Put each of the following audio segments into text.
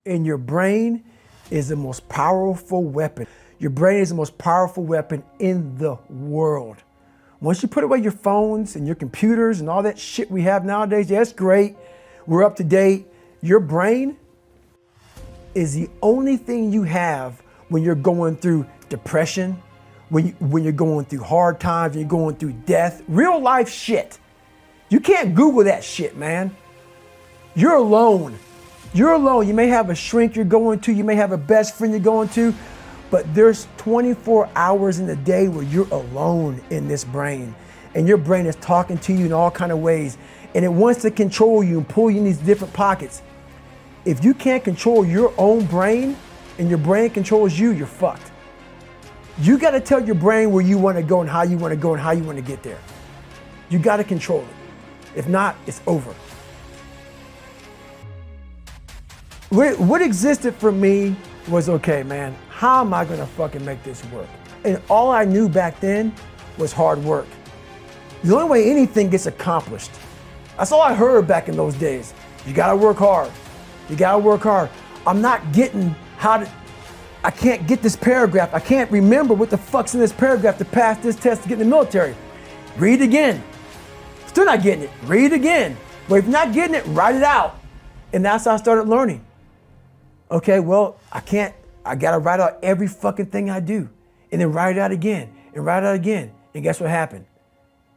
And your brain is the most powerful weapon. Your brain is the most powerful weapon in the world. Once you put away your phones and your computers and all that shit we have nowadays, yeah, it's great. We're up to date. Your brain is the only thing you have when you're going through depression, when you're going through hard times, when you're going through death, real life shit. You can't Google that shit, man. You're alone. You're alone. You may have a shrink you're going to, you may have a best friend you're going to, but there's 24 hours in the day where you're alone in this brain. And your brain is talking to you in all kinds of ways. And it wants to control you and pull you in these different pockets. If you can't control your own brain and your brain controls you, you're fucked. You got to tell your brain where you want to go and how you want to go and how you want to get there. You got to control it. If not, it's over. What existed for me was, okay, man, how am I gonna fucking make this work? And all I knew back then was hard work. The only way anything gets accomplished. That's all I heard back in those days. You gotta work hard. You gotta work hard. I'm not getting I can't get this paragraph. I can't remember what the fuck's in this paragraph to pass this test to get in the military. Read again. Still not getting it. Read again. But if you're not getting it, write it out. And that's how I started learning. Okay, well, I gotta write out every fucking thing I do. And then write it out again, and write it out again. And guess what happened?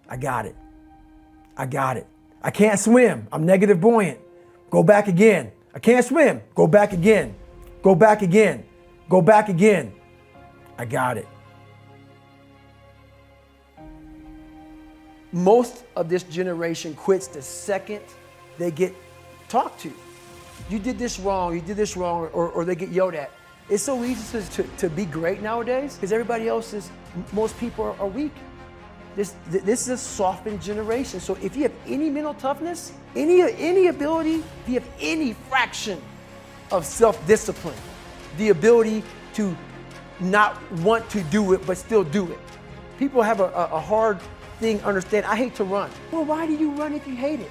I got it. I got it. I can't swim, I'm negative buoyant. Go back again. I can't swim, go back again. Go back again, go back again. I got it. Most of this generation quits the second they get talked to. You did this wrong, or they get yelled at. It's so easy to be great nowadays because everybody else most people are weak. This is a softened generation. So if you have any mental toughness, any ability, if you have any fraction of self-discipline, the ability to not want to do it but still do it. People have a hard thing understand. I hate to run. Well, why do you run if you hate it?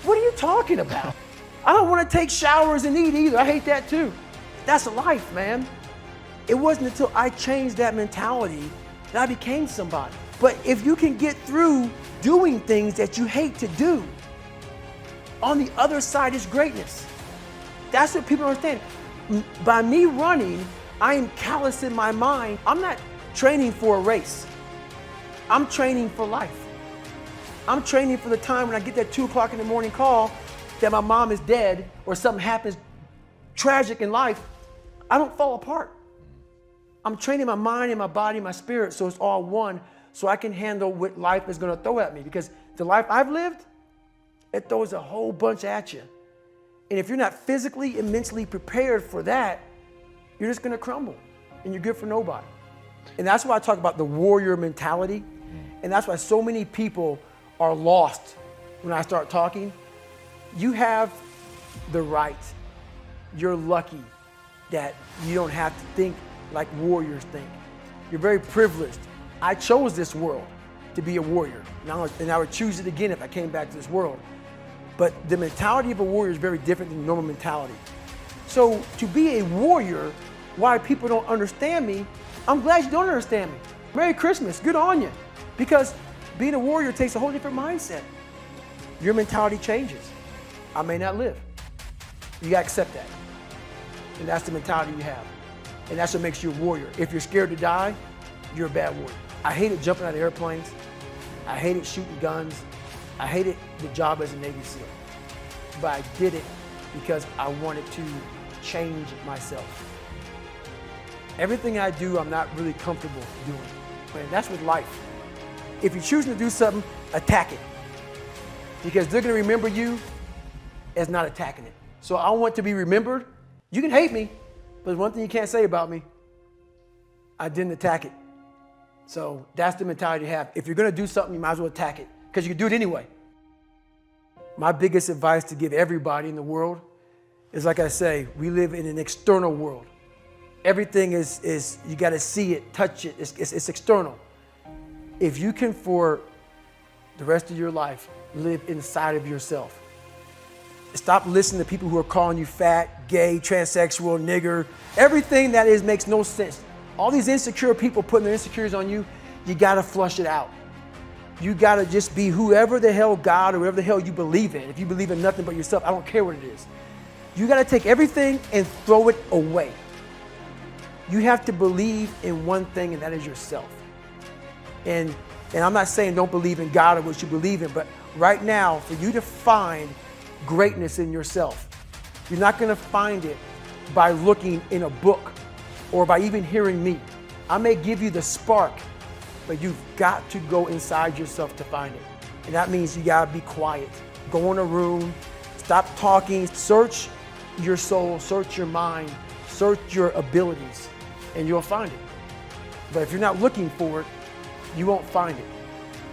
What are you talking about? I don't want to take showers and eat either. I hate that too. That's life, man. It wasn't until I changed that mentality that I became somebody. But if you can get through doing things that you hate to do, on the other side is greatness. That's what people understand. By me running, I am callous in my mind. I'm not training for a race. I'm training for life. I'm training for the time when I get that 2 o'clock in the morning call that my mom is dead or something happens tragic in life. I don't fall apart. I'm training my mind and my body and my spirit so it's all one, so I can handle what life is gonna throw at me, because the life I've lived, it throws a whole bunch at you. And if you're not physically and mentally prepared for that, you're just gonna crumble and you're good for nobody. And that's why I talk about the warrior mentality. And that's why so many people are lost when I start talking. You have the right. You're lucky that you don't have to think like warriors think. You're very privileged. I chose this world to be a warrior. And I would choose it again if I came back to this world. But the mentality of a warrior is very different than normal mentality. So to be a warrior, why people don't understand me, I'm glad you don't understand me. Merry Christmas, good on you. Because being a warrior takes a whole different mindset. Your mentality changes. I may not live. You gotta accept that. And that's the mentality you have. And that's what makes you a warrior. If you're scared to die, you're a bad warrior. I hated jumping out of airplanes. I hated shooting guns. I hated the job as a Navy SEAL. But I did it because I wanted to change myself. Everything I do, I'm not really comfortable doing. And that's with life. If you're choosing to do something, attack it. Because they're gonna remember you as not attacking it. So I want to be remembered. You can hate me, but there's one thing you can't say about me. I didn't attack it. So that's the mentality to have. If you're gonna do something, you might as well attack it, because you can do it anyway. My biggest advice to give everybody in the world is, like I say, we live in an external world. Everything is you gotta see it, touch it, it's external. If you can, for the rest of your life, live inside of yourself, Stop listening to people who are calling you fat, gay, transsexual, nigger. Everything that is makes no sense. All these insecure people putting their insecurities on you, you gotta flush it out. You gotta just be whoever the hell God or whatever the hell you believe in. If you believe in nothing but yourself, I don't care what it is. You gotta take everything and throw it away. You have to believe in one thing, and that is yourself. And I'm not saying don't believe in God or what you believe in, but right now, for you to find greatness in yourself, you're not gonna find it by looking in a book or by even hearing me. I may give you the spark, but you've got to go inside yourself to find it. And that means you gotta be quiet. Go in a room, stop talking, search your soul, search your mind, search your abilities, and you'll find it. But if you're not looking for it, you won't find it.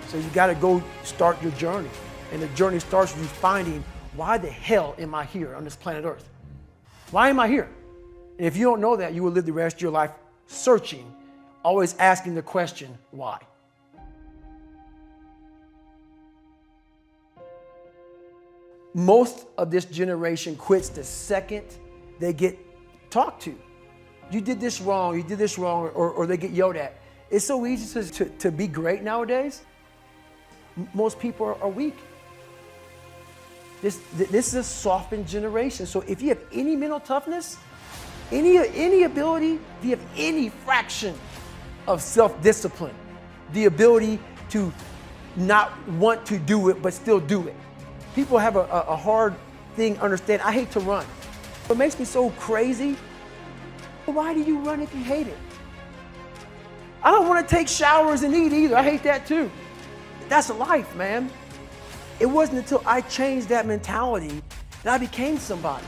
So you gotta go start your journey. And the journey starts with you finding, why the hell am I here on this planet Earth? Why am I here? And if you don't know that, you will live the rest of your life searching, always asking the question, why? Most of this generation quits the second they get talked to. You did this wrong, you did this wrong, or they get yelled at. It's so easy to be great nowadays. Most people are weak. This is a softened generation. So if you have any mental toughness, any ability, if you have any fraction of self-discipline, the ability to not want to do it but still do it. People have a hard thing understand. I hate to run. What makes me so crazy, why do you run if you hate it? I don't want to take showers and eat either. I hate that too. That's life, man. It wasn't until I changed that mentality that I became somebody.